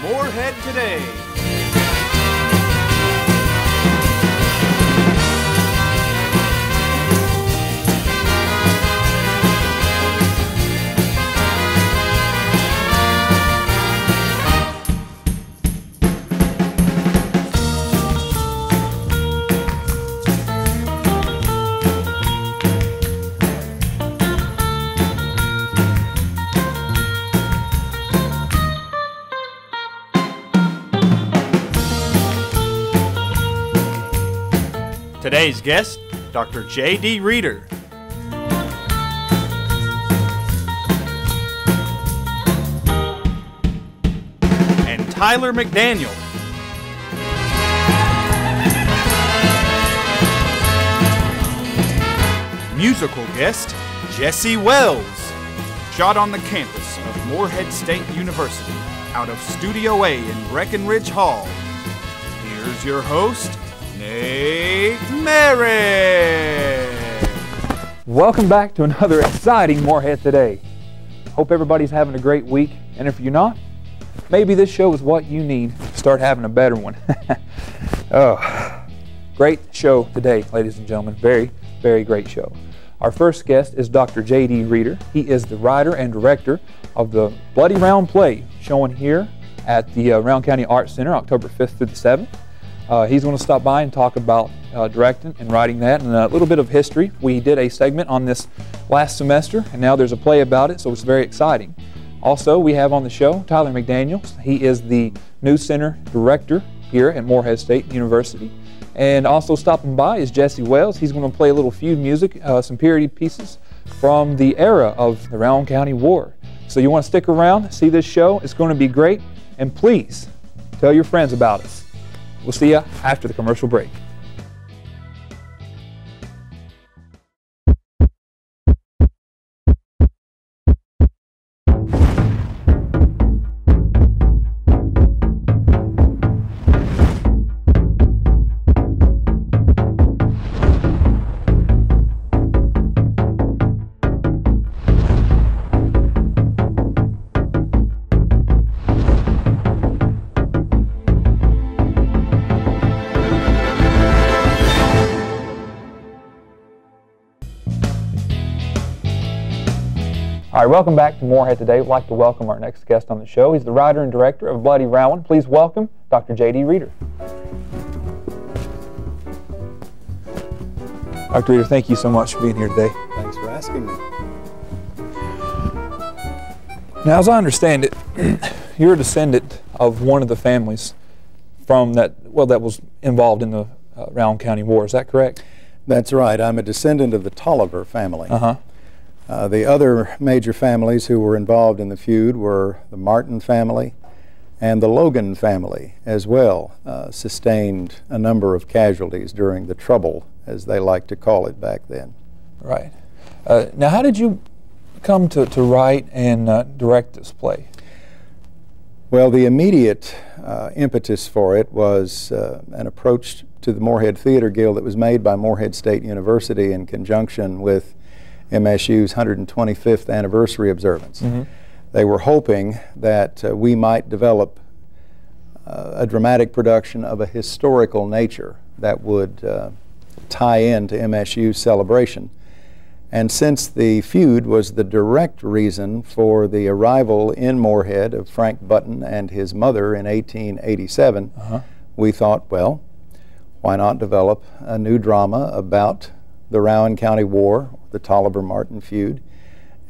Morehead Today. Today's guest, Dr. J.D. Reeder. And Tyler Mcdaniel. Musical guest, Jesse Wells. Shot on the campus of Morehead State University, out of Studio A in Breckenridge Hall. Here's your host, Merritt. Welcome back to another exciting Morehead Today. Hope everybody's having a great week, and if you're not, maybe this show is what you need to start having a better one. Oh, great show today, ladies and gentlemen. Very, very great show. Our first guest is Dr. J.D. Reeder. He is the writer and director of the Bloody Round play, showing here at the Rowan County Arts Center, October 5th through the 7th. He's going to stop by and talk about directing and writing that and a little bit of history. We did a segment on this last semester, and now there's a play about it, so it's very exciting. Also, we have on the show Tyler Mcdaniel. He is the News Center Director here at Morehead State University. And also stopping by is Jesse Wells. He's going to play a little feud music, some period pieces from the era of the Rowan County War. So you want to stick around, see this show. It's going to be great. And please, tell your friends about us. We'll see you after the commercial break. All right, welcome back to Morehead Today. We'd like to welcome our next guest on the show. He's the writer and director of Bloody Rowan. Please welcome Dr. J.D. Reeder. Dr. Reeder, thank you so much for being here today. Thanks for asking me. Now, as I understand it, you're a descendant of one of the families from that, well, that was involved in the Rowan County War. Is that correct? That's right. I'm a descendant of the Tolliver family. Uh-huh. The other major families who were involved in the feud were the Martin family and the Logan family as well, sustained a number of casualties during the Trouble, as they liked to call it back then. Right. Now, how did you come to write and direct this play? Well, the immediate impetus for it was an approach to the Morehead Theater Guild that was made by Morehead State University in conjunction with MSU's 125th anniversary observance. Mm-hmm. They were hoping that we might develop a dramatic production of a historical nature that would tie in to MSU's celebration. And since the feud was the direct reason for the arrival in Morehead of Frank Button and his mother in 1887, we thought, well, why not develop a new drama about the Rowan County War, the Tolliver-Martin feud,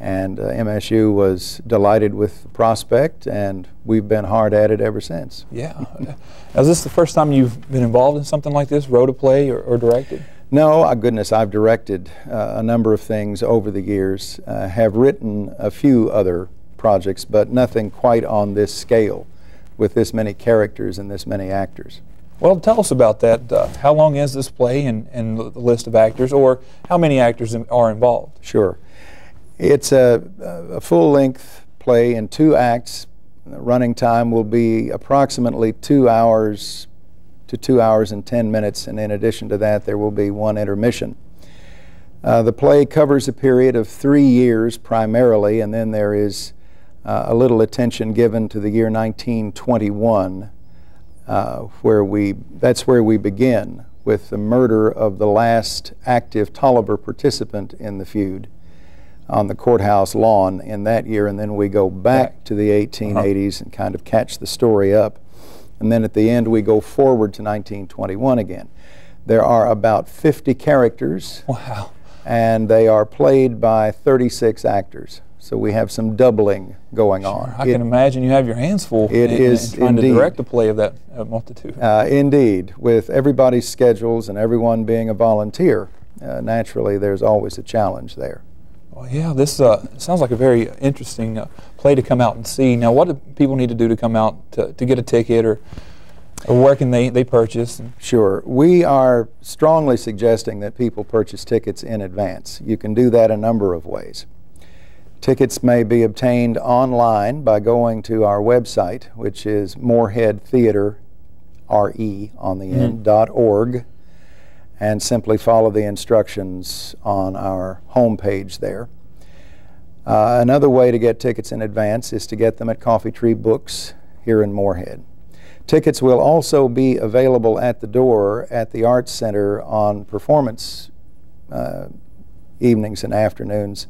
and MSU was delighted with the prospect, and we've been hard at it ever since. Yeah. Now, is this the first time you've been involved in something like this, wrote a play or directed? No, goodness, I've directed a number of things over the years, have written a few other projects, but nothing quite on this scale with this many characters and this many actors. Well, tell us about that. How long is this play and the list of actors, or how many actors are involved? Sure. It's a full-length play in 2 acts. The running time will be approximately 2 hours to 2 hours and 10 minutes, and in addition to that, there will be 1 intermission. The play covers a period of 3 years primarily, and then there is a little attention given to the year 1921, that's where we begin with the murder of the last active Tolliver participant in the feud on the courthouse lawn in that year, and then we go back to the 1880s and kind of catch the story up. And then at the end we go forward to 1921 again. There are about 50 characters. Wow. And they are played by 36 actors. So we have some doubling going on. I can imagine you have your hands full in trying indeed. to direct the play of that multitude. Indeed. With everybody's schedules and everyone being a volunteer, naturally there's always a challenge there. Well, yeah, this sounds like a very interesting play to come out and see. Now, what do people need to do to come out to get a ticket, or where can they purchase? Sure. We are strongly suggesting that people purchase tickets in advance. You can do that a number of ways. Tickets may be obtained online by going to our website, which is Morehead Theater, R-E on the end, .org, and simply follow the instructions on our homepage there. Another way to get tickets in advance is to get them at Coffee Tree Books here in Morehead. Tickets will also be available at the door at the Arts Center on performance evenings and afternoons.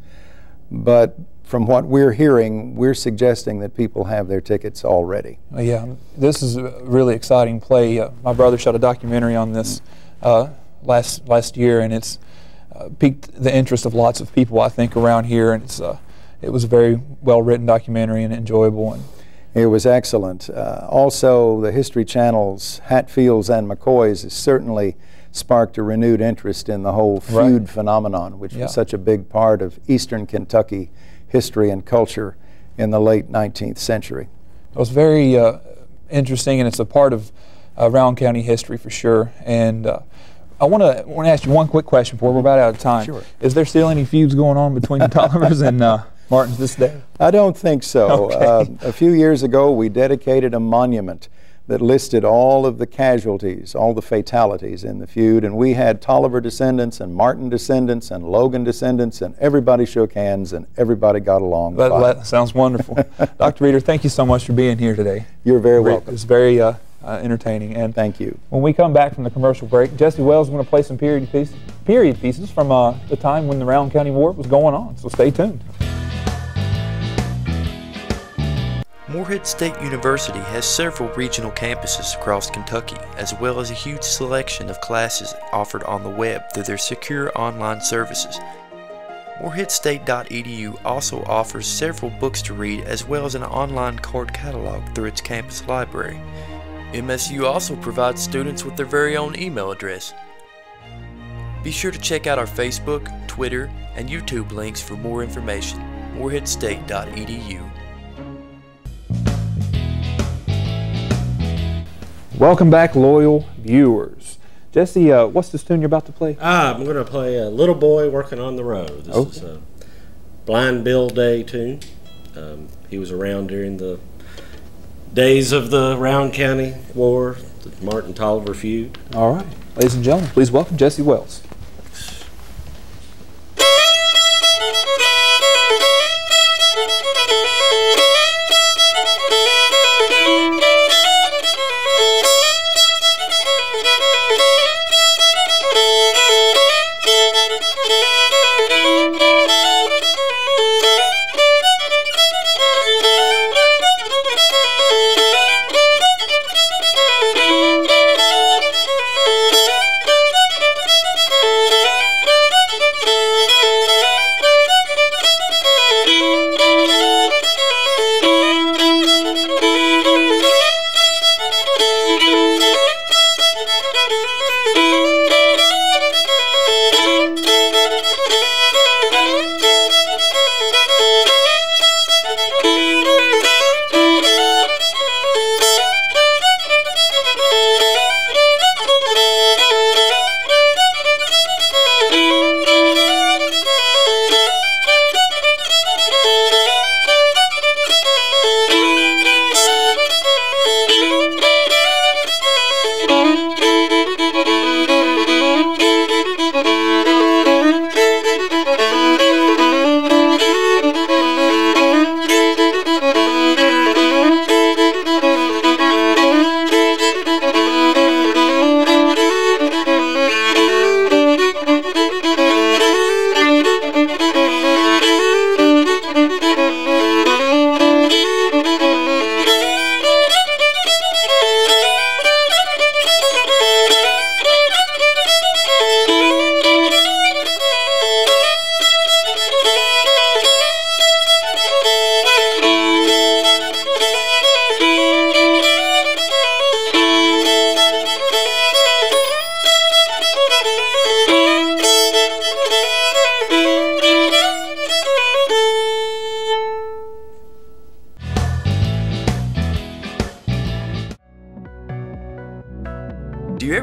But from what we're hearing, we're suggesting that people have their tickets already. Yeah, this is a really exciting play. My brother shot a documentary on this last year, and it's piqued the interest of lots of people, I think, around here. And it was a very well-written documentary and enjoyable. And it was excellent. Also, the History Channel's Hatfields and McCoys has certainly sparked a renewed interest in the whole feud phenomenon, which was such a big part of Eastern Kentucky history and culture in the late 19th century. It was very interesting, and it's a part of Rowan County history for sure. And I want to ask you one quick question before we're about out of time. Sure. Is there still any feuds going on between the Tollivers and Martins this day? I don't think so. Okay. A few years ago, we dedicated a monument that listed all of the casualties, all the fatalities in the feud, and we had Tolliver descendants and Martin descendants and Logan descendants, and everybody shook hands and everybody got along. That sounds wonderful. Dr. Reeder, thank you so much for being here today. You're very welcome. It's very entertaining. And thank you. When we come back from the commercial break, Jesse Wells is going to play some period pieces from the time when the Rowan County War was going on, so stay tuned. Morehead State University has several regional campuses across Kentucky, as well as a huge selection of classes offered on the web through their secure online services. MoreheadState.edu also offers several books to read, as well as an online card catalog through its campus library. MSU also provides students with their very own email address. Be sure to check out our Facebook, Twitter, and YouTube links for more information. MoreheadState.edu. Welcome back, loyal viewers. Jesse, what's this tune you're about to play? I'm going to play a Little Boy Working on the Road. This is a Blind Bill Day tune. He was around during the days of the Rowan County War, the Martin Tolliver feud. All right. Ladies and gentlemen, please welcome Jesse Wells.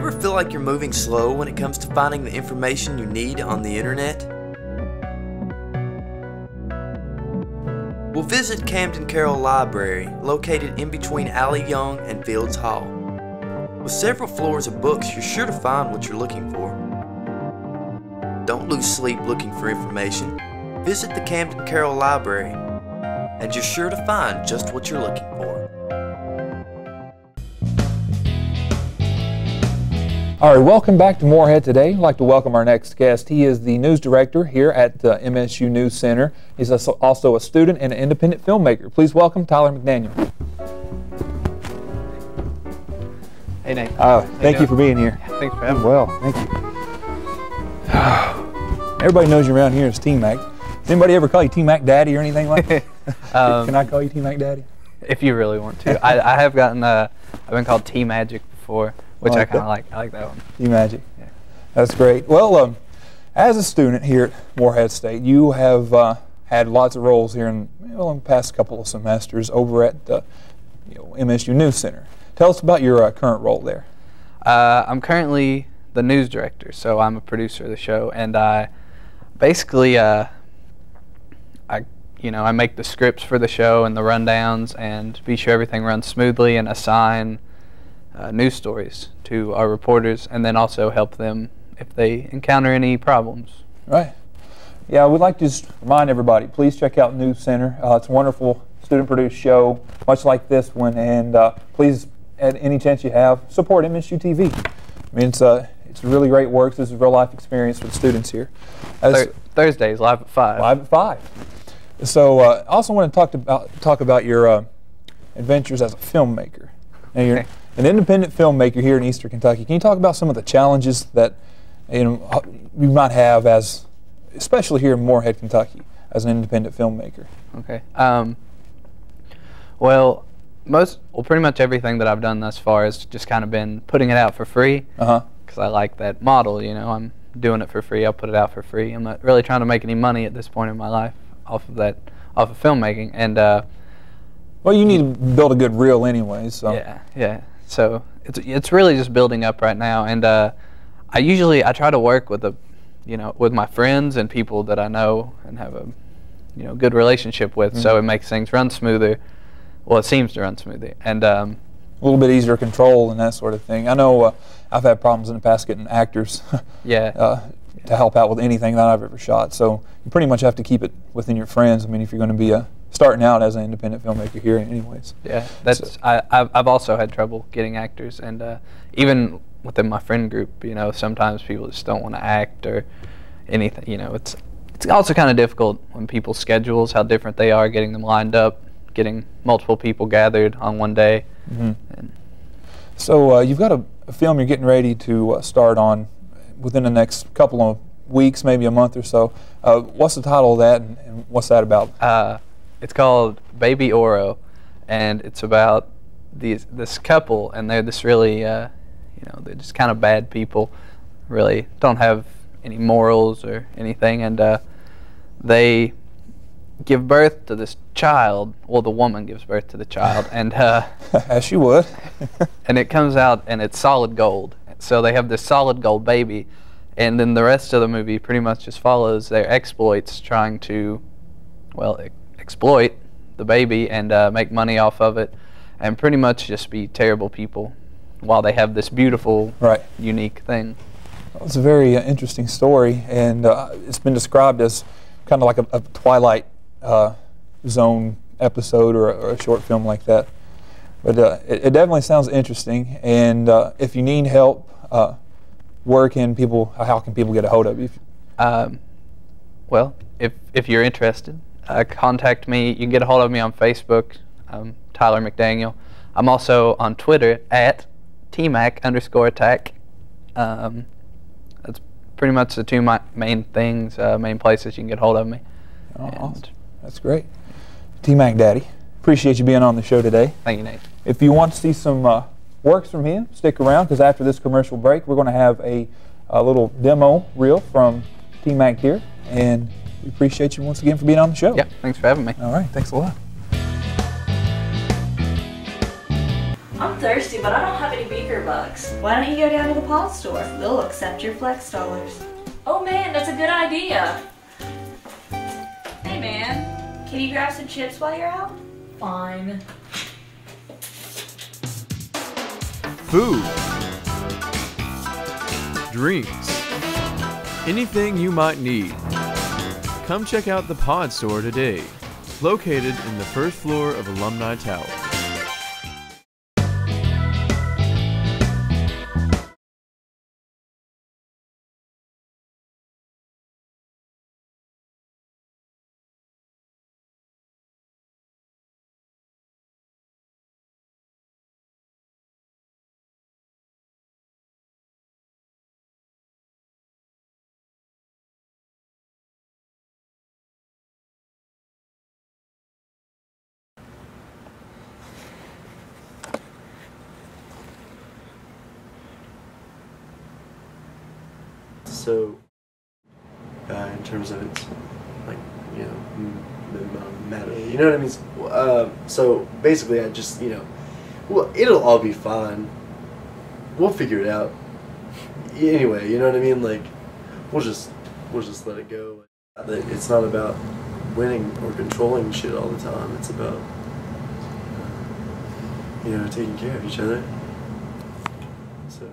ever feel like you're moving slow when it comes to finding the information you need on the internet? Well, visit Camden Carroll Library, located in between Alley Young and Fields Hall. With several floors of books, you're sure to find what you're looking for. Don't lose sleep looking for information. Visit the Camden Carroll Library, and you're sure to find just what you're looking for. All right, welcome back to Morehead today. I'd like to welcome our next guest. He is the news director here at MSU News Center. He's also a student and an independent filmmaker. Please welcome Tyler Mcdaniel. Hey, Nate. Thank you for being here. Yeah, thanks for having me. Well, thank you. Everybody knows you around here as T-Mac. Does anybody ever call you T-Mac Daddy or anything like that? Can I call you T-Mac Daddy? If you really want to. I have gotten, I've been called T-Magic before, which I kind of like. I like that one. T-Magic. Yeah. That's great. Well, as a student here at Morehead State, you have had lots of roles here in the past couple of semesters over at MSU News Center. Tell us about your current role there. I'm currently the news director, so I'm a producer of the show, and I basically I make the scripts for the show and the rundowns, and be sure everything runs smoothly, and assign news stories to our reporters, and then also help them if they encounter any problems. Right. Yeah, we'd like to just remind everybody, please check out News Center. It's a wonderful student-produced show, much like this one, and please, at any chance you have, support MSU TV. I mean, it's really great work. This is a real-life experience for the students here. Thursdays, live at 5. Live at 5. So I also want to talk about your adventures as a filmmaker. Now, you're an independent filmmaker here in Eastern Kentucky. Can you talk about some of the challenges that you might have, especially here in Morehead, Kentucky, as an independent filmmaker? Okay. Well, pretty much everything that I've done thus far has just kind of been putting it out for free. Because I like that model. I'm doing it for free. I'll put it out for free. I'm not really trying to make any money at this point in my life off of filmmaking. And well, you need to build a good reel anyway. So yeah. So it's really just building up right now. And I try to work with with my friends and people that I know and have a good relationship with. So it makes things run smoother. Well, it seems to run smoother, and a little bit easier to control and that sort of thing. I know I've had problems in the past getting actors to help out with anything that I've ever shot. So you pretty much have to keep it within your friends. I mean, if you're going to be starting out as an independent filmmaker here anyways. Yeah, I've also had trouble getting actors, and even within my friend group, sometimes people just don't want to act or anything. It's also kind of difficult when people's schedules, how different they are, getting them lined up, getting multiple people gathered on one day. So you've got a film you're getting ready to start on within the next couple of weeks, maybe a month or so. What's the title of that, and what's that about? It's called Baby Oro, and it's about this couple, and they're this really, they're just kind of bad people, really don't have any morals or anything, and they give birth to this child. Well, the woman gives birth to the child, and as she would. And it comes out, and it's solid gold. So they have this solid gold baby, and then the rest of the movie pretty much just follows their exploits, trying to, exploit the baby and make money off of it, and pretty much just be terrible people while they have this beautiful, unique thing. Well, it's a very interesting story, and it's been described as kind of like a Twilight Zone episode or a short film like that. But it definitely sounds interesting, and if you need help, how can people get a hold of you? Well, if you're interested, contact me. You can get a hold of me on Facebook. I'm Tyler Mcdaniel. I'm also on Twitter at @TMac_attack. That's pretty much the two main places you can get a hold of me. Oh, awesome. That's great. T-Mac Daddy, appreciate you being on the show today. Thank you, Nate. If you want to see some works from him, stick around, because after this commercial break, we're going to have a little demo reel from T-Mac here, and we appreciate you once again for being on the show. Yeah, thanks for having me. All right, thanks a lot. I'm thirsty, but I don't have any beaker bucks. Why don't you go down to the pawn store? They'll accept your flex dollars. Oh man, that's a good idea. Hey man, can you grab some chips while you're out? Fine. Food, drinks, anything you might need. Come check out the Pod Store today, located in the first floor of Alumni Tower. So, in terms of its, like, you know, matter, you know what I mean? So basically, I just, you know, well, it'll all be fine. We'll figure it out. Anyway, you know what I mean? Like, we'll just let it go. It's not about winning or controlling shit all the time. It's about, you know, taking care of each other. So.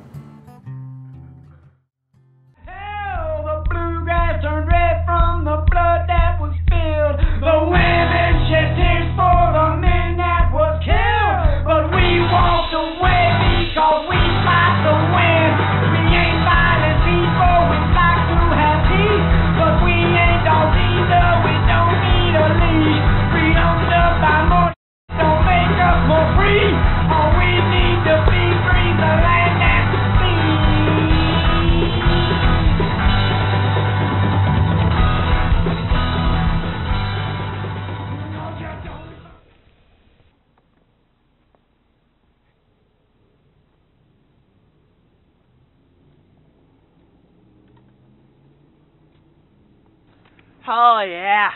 Turned red from the blood that was spilled. The women shed tears for the men that was killed. But we walked away because we fight to win. We ain't violent people, we like to have peace. But we ain't dogs either, we don't need a leash. Freedom's up by more, don't make us more free. All we need to be free, the land and the sea. Oh, yeah.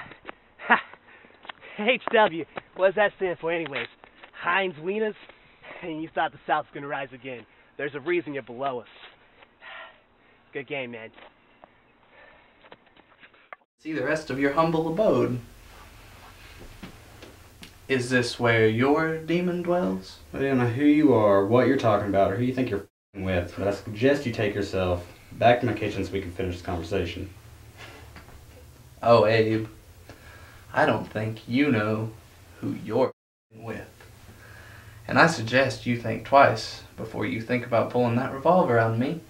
HW. What does that stand for anyways? Heinz Wieners? And you thought the South's gonna rise again. There's a reason you're below us. Good game, man. See the rest of your humble abode. Is this where your demon dwells? I don't know who you are, what you're talking about, or who you think you're f***ing with, but I suggest you take yourself back to my kitchen so we can finish this conversation. Oh, Abe, I don't think you know who you're f***ing with. And I suggest you think twice before you think about pulling that revolver on me.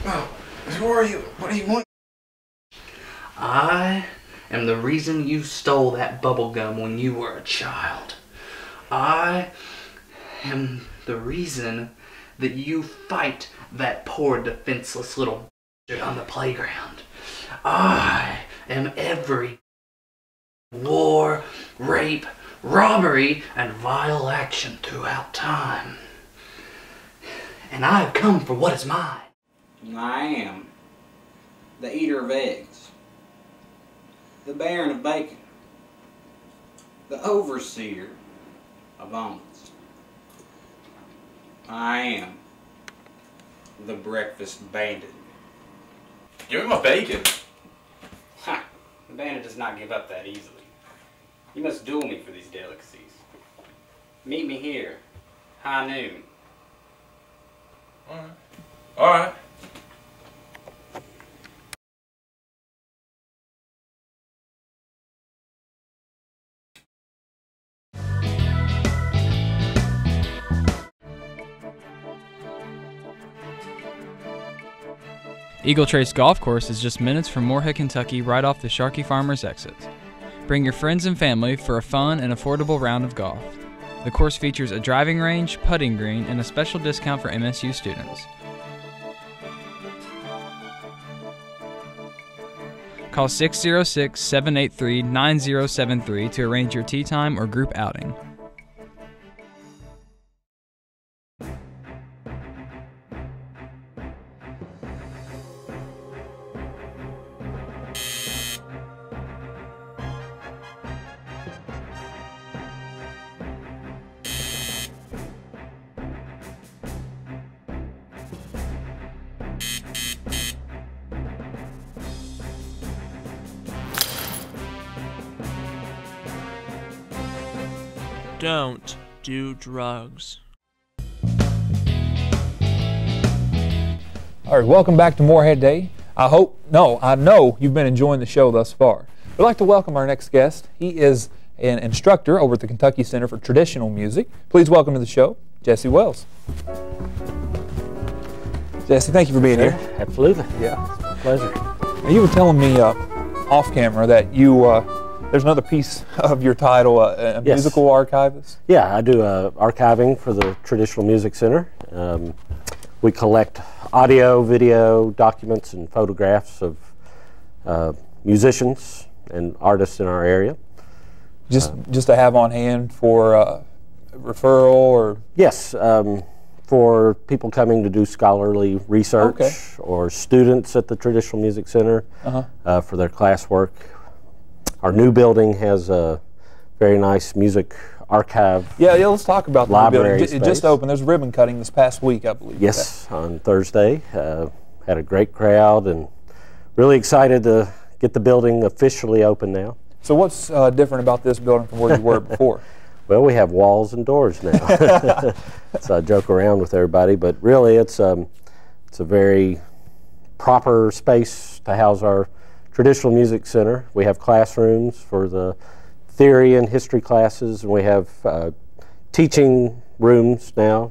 Oh, who are you? What do you want? I am the reason you stole that bubble gum when you were a child. I am the reason that you fight that poor defenseless little on the playground. I am every war, rape, robbery, and vile action throughout time. And I have come for what is mine. I am the eater of eggs, the baron of bacon, the overseer of omelets. I am the breakfast bandit. Give me my bacon. Ha! The bandit does not give up that easily. You must duel me for these delicacies. Meet me here, high noon. Alright. Alright. Eagle Trace Golf Course is just minutes from Morehead, Kentucky, right off the Sharkey Farmers exit. Bring your friends and family for a fun and affordable round of golf. The course features a driving range, putting green, and a special discount for MSU students. Call 606-783-9073 to arrange your tee time or group outing. don't do drugs. All right, welcome back to Morehead Day. I know you've been enjoying the show thus far. We'd like to welcome our next guest. He is an instructor over at the Kentucky Center for Traditional Music. Please welcome to the show, Jesse Wells. Jesse, thank you for being here. Absolutely. Yeah. It's my pleasure. Now, you were telling me off camera that you there's another piece of your title, a Yes. musical archivist. Yeah, I do archiving for the Traditional Music Center. We collect audio, video, documents, and photographs of musicians and artists in our area. Just to have on hand for referral or? Yes, for people coming to do scholarly research or students at the Traditional Music Center for their classwork. Our new building has a very nice music archive. Yeah, let's talk about the library building. It just opened. There's ribbon cutting this past week, I believe. Yes, on Thursday. Had a great crowd and really excited to get the building officially open now. So what's different about this building from where you were before? Well, we have walls and doors now. So I joke around with everybody, but really it's a very proper space to house our Traditional Music Center. We have classrooms for the theory and history classes, and we have teaching rooms now.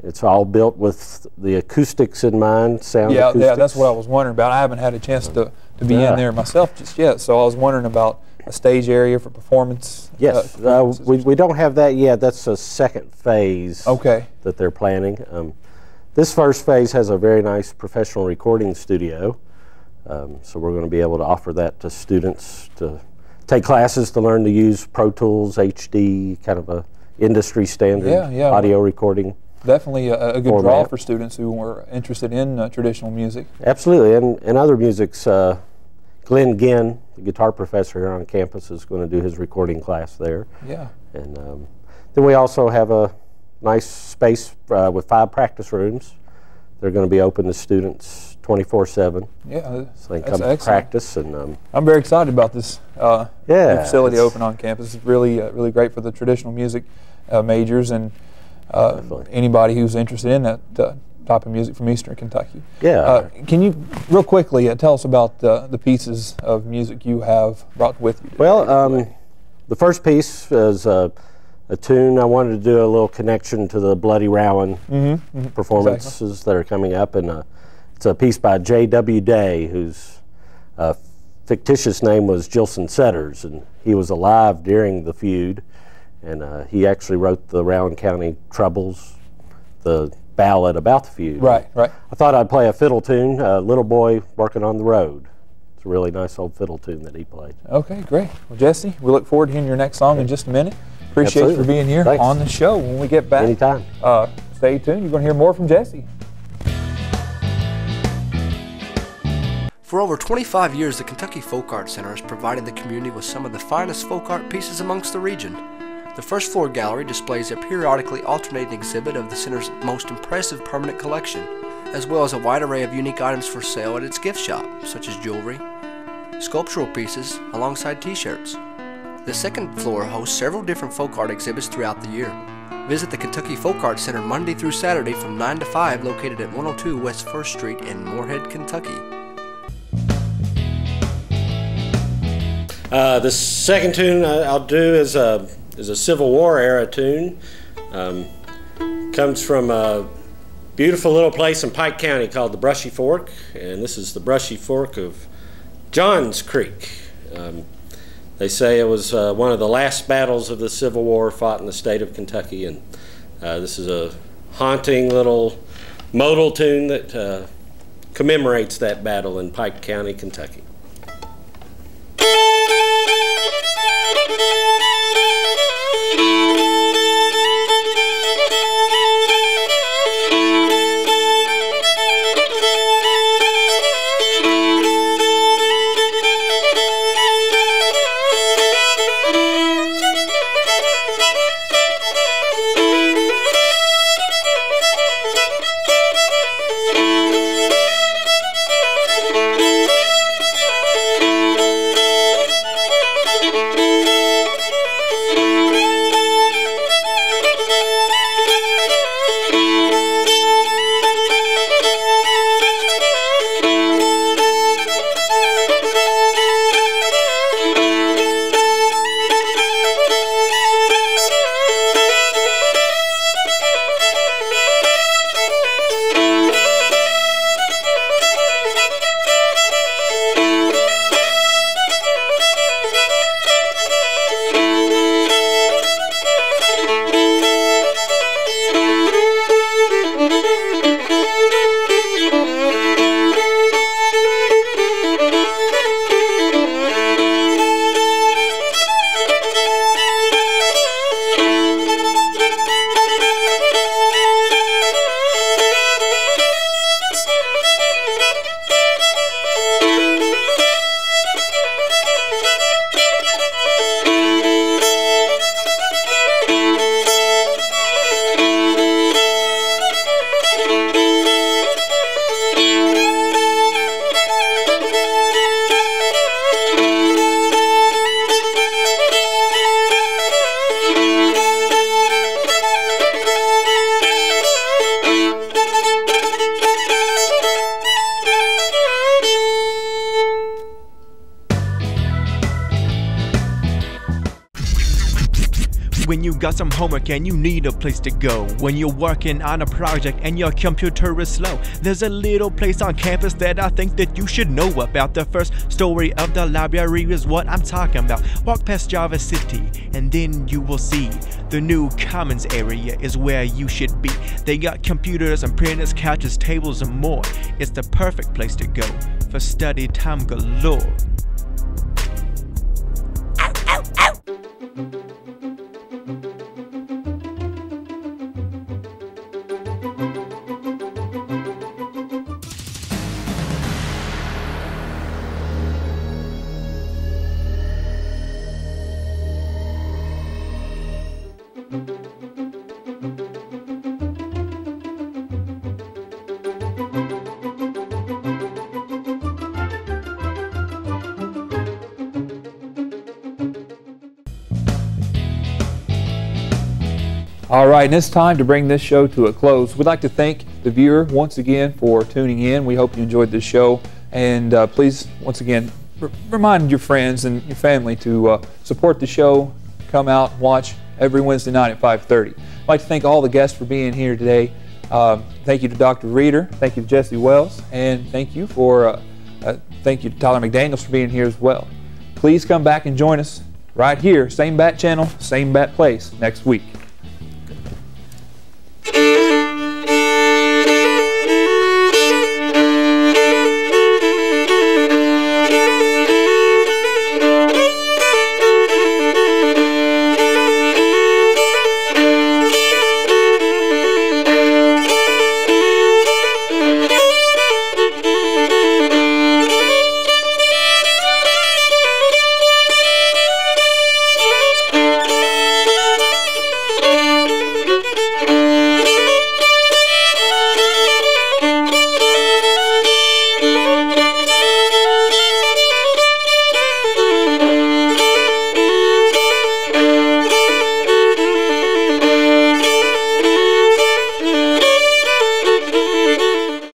It's all built with the acoustics in mind, sound acoustics. Yeah, that's what I was wondering about. I haven't had a chance to be in there myself just yet, so I was wondering about a stage area for performance. Yes, we don't have that yet. That's a second phase that they're planning. This first phase has a very nice professional recording studio, so we're going to be able to offer that to students to take classes to learn to use Pro Tools, HD, kind of a industry standard audio recording. Definitely a good draw for students who were interested in traditional music. Absolutely, and other music's Glenn Ginn, the guitar professor here on campus, is going to do his recording class there. Yeah. And then we also have a nice space with 5 practice rooms. They're going to be open to students 24/7. Yeah, so they can come practice. And I'm very excited about this new facility open on campus. It's really great for the traditional music majors and anybody who's interested in that type of music from Eastern Kentucky. Yeah. Can you, real quickly, tell us about the pieces of music you have brought with you today? Well, the first piece is a tune. I wanted to do a little connection to the Bloody Rowan performances that are coming up, and it's a piece by J.W. Day, whose fictitious name was Gilson Setters, and he was alive during the feud, and he actually wrote the Rowan County Troubles, the ballad about the feud. Right. I thought I'd play a fiddle tune, Little Boy Working on the Road. It's a really nice old fiddle tune that he played. Okay, great. Well, Jesse, we look forward to hearing your next song in just a minute. Appreciate you for being here on the show. When we get back, anytime. Stay tuned. You're going to hear more from Jesse. For over 25 years, the Kentucky Folk Art Center has provided the community with some of the finest folk art pieces amongst the region. The first floor gallery displays a periodically alternating exhibit of the center's most impressive permanent collection, as well as a wide array of unique items for sale at its gift shop, such as jewelry, sculptural pieces, alongside t-shirts. The second floor hosts several different folk art exhibits throughout the year. Visit the Kentucky Folk Art Center Monday through Saturday from 9 to 5, located at 102 West 1st Street in Morehead, Kentucky. The second tune I'll do is a Civil War era tune. Comes from a beautiful little place in Pike County called the Brushy Fork, and this is the Brushy Fork of Johns Creek. They say it was one of the last battles of the Civil War fought in the state of Kentucky, and this is a haunting little modal tune that commemorates that battle in Pike County, Kentucky. got some homework and you need a place to go. When you're working on a project and your computer is slow, there's a little place on campus that I think that you should know about. The first story of the library is what I'm talking about. Walk past Java City and then you will see the new commons area is where you should be. They got computers and printers, couches, tables, and more. It's the perfect place to go for study time galore. Ow, ow, ow. All right, and it's time to bring this show to a close. We'd like to thank the viewer once again for tuning in. We hope you enjoyed this show, and please, once again, remind your friends and your family to support the show. Come out and watch every Wednesday night at 5:30. I'd like to thank all the guests for being here today. Thank you to Dr. Reeder, thank you to Jesse Wells, and thank you to Tyler McDaniels for being here as well. Please come back and join us right here, same bat channel, same bat place next week.